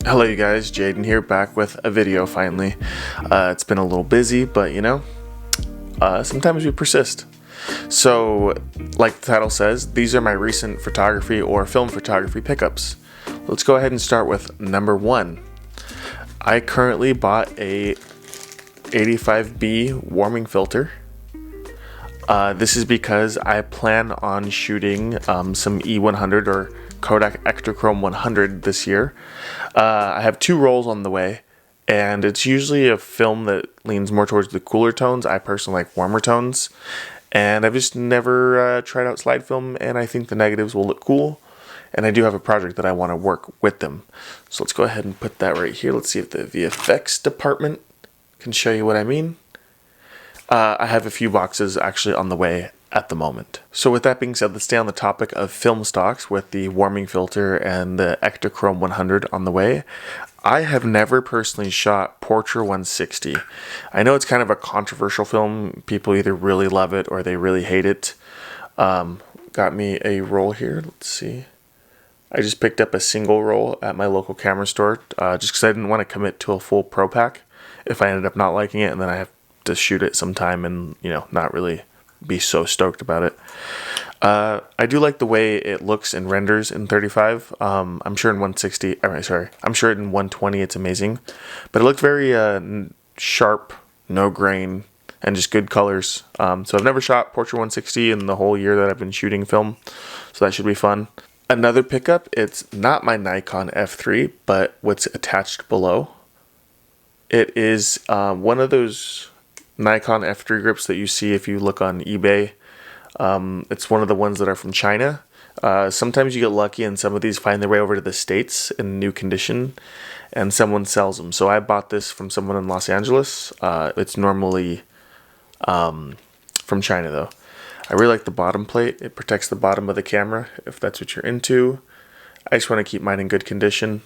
Hello you guys, Jaden here, back with a video finally. It's been a little busy, but sometimes we persist. So, like the title says, these are my recent photography or film photography pickups. Let's go ahead and start with number one. I currently bought a 85B warming filter. This is because I plan on shooting some E100 or Kodak Ektachrome 100 this year. I have two rolls on the way, and it's usually a film that leans more towards the cooler tones. I personally like warmer tones, and I've just never tried out slide film, and I think the negatives will look cool. And I do have a project that I want to work with them. So let's go ahead and put that right here. Let's see if the VFX department can show you what I mean. I have a few boxes actually on the way at the moment. So with that being said, let's stay on the topic of film stocks with the warming filter and the Ektachrome 100 on the way. I have never personally shot Portra 160. I know it's kind of a controversial film. People either really love it or they really hate it. Got me a roll here. Let's see. I just picked up a single roll at my local camera store just because I didn't want to commit to a full pro pack if I ended up not liking it and then I have to shoot it sometime and not really be so stoked about it. I do like the way it looks and renders in 35. I'm sure in 160, I'm sure in 120 it's amazing, but it looked very sharp, no grain, and just good colors. So I've never shot Portra 160 in the whole year that I've been shooting film, so that should be fun. Another pickup, it's not my Nikon F3, but what's attached below. It is one of those Nikon F3 grips that you see if you look on eBay. It's one of the ones that are from China. Sometimes you get lucky and some of these find their way over to the States in new condition and someone sells them. So I bought this from someone in Los Angeles. It's normally from China though. I really like the bottom plate. It protects the bottom of the camera if that's what you're into. I just want to keep mine in good condition.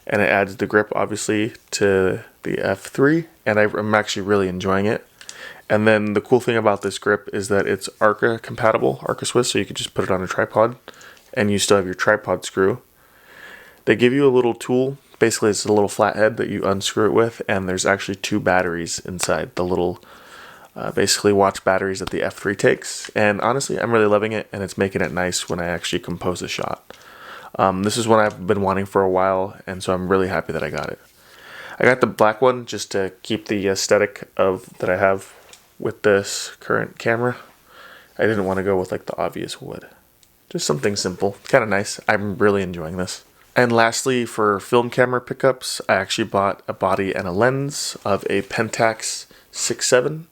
And it adds the grip, obviously, to the F3, and I'm actually really enjoying it. And then the cool thing about this grip is that it's ARCA compatible, ARCA Swiss, so you can just put it on a tripod, and you still have your tripod screw. They give you a little tool. Basically, it's a little flathead that you unscrew it with, and there's actually two batteries inside, the little, basically watch batteries that the F3 takes. And honestly, I'm really loving it, and it's making it nice when I actually compose a shot. This is one I've been wanting for a while, and so I'm really happy that I got it. I got the black one just to keep the aesthetic of that I have with this current camera. I didn't want to go with like the obvious wood. Just something simple, kind of nice. I'm really enjoying this. And lastly, for film camera pickups, I actually bought a body and a lens of a Pentax 6.7.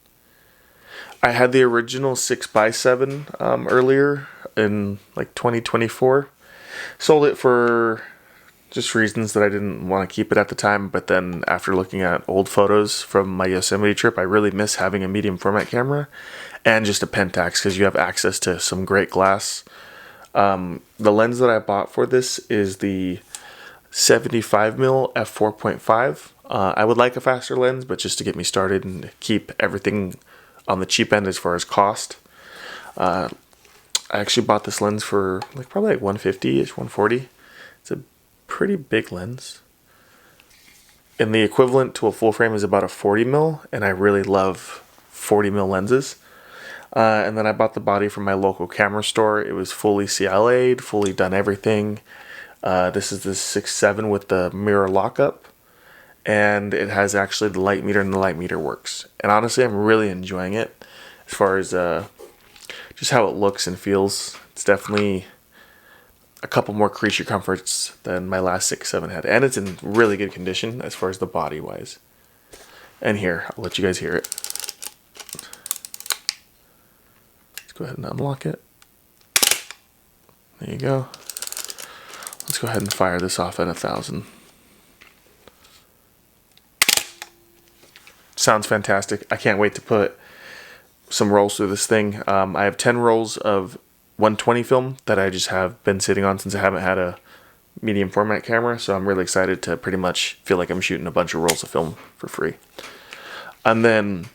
I had the original 6x7 earlier in like 2024. Sold it for just reasons that I didn't want to keep it at the time, but then after looking at old photos from my Yosemite trip, I really miss having a medium format camera and just a Pentax because you have access to some great glass. The lens that I bought for this is the 75mm f4.5. I would like a faster lens, but just to get me started and keep everything on the cheap end as far as cost. I actually bought this lens for probably like 150-ish, 140. It's a pretty big lens. And the equivalent to a full frame is about a 40mm, and I really love 40mm lenses. And then I bought the body from my local camera store. It was fully CLA'd, fully done everything. This is the 6.7 with the mirror lockup. And it has actually the light meter, and the light meter works. And honestly, I'm really enjoying it as far as just how it looks and feels. It's definitely a couple more creature comforts than my last 6.7 had. And it's in really good condition as far as the body wise. And here, I'll let you guys hear it. Let's go ahead and unlock it. There you go. Let's go ahead and fire this off at 1,000. Sounds fantastic. I can't wait to put some rolls through this thing. I have 10 rolls of 120 film that I just have been sitting on since I haven't had a medium format camera, so I'm really excited to pretty much feel like I'm shooting a bunch of rolls of film for free. And then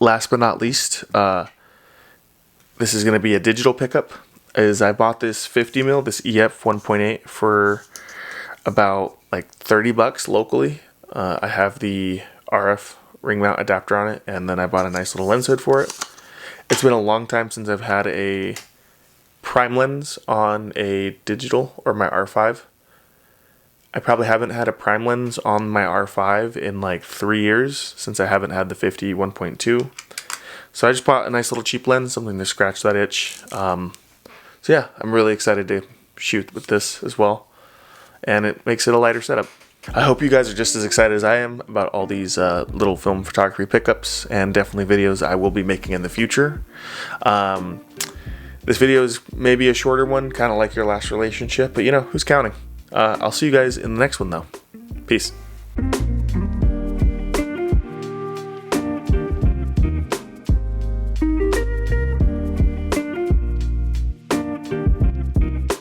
last but not least, this is going to be a digital pickup. Is I bought this 50mm, this EF 1.8 for about like 30 bucks locally. I have the RF ring mount adapter on it, and then I bought a nice little lens hood for it. It's been a long time since I've had a prime lens on a digital or my R5. I probably haven't had a prime lens on my R5 in like 3 years, since I haven't had the 50 1.2. So I just bought a nice little cheap lens, something to scratch that itch. So yeah, I'm really excited to shoot with this as well, and it makes it a lighter setup. I hope you guys are just as excited as I am about all these little film photography pickups, and definitely videos I will be making in the future. This video is maybe a shorter one, kind of like your last relationship, but you know, who's counting? I'll see you guys in the next one though. Peace.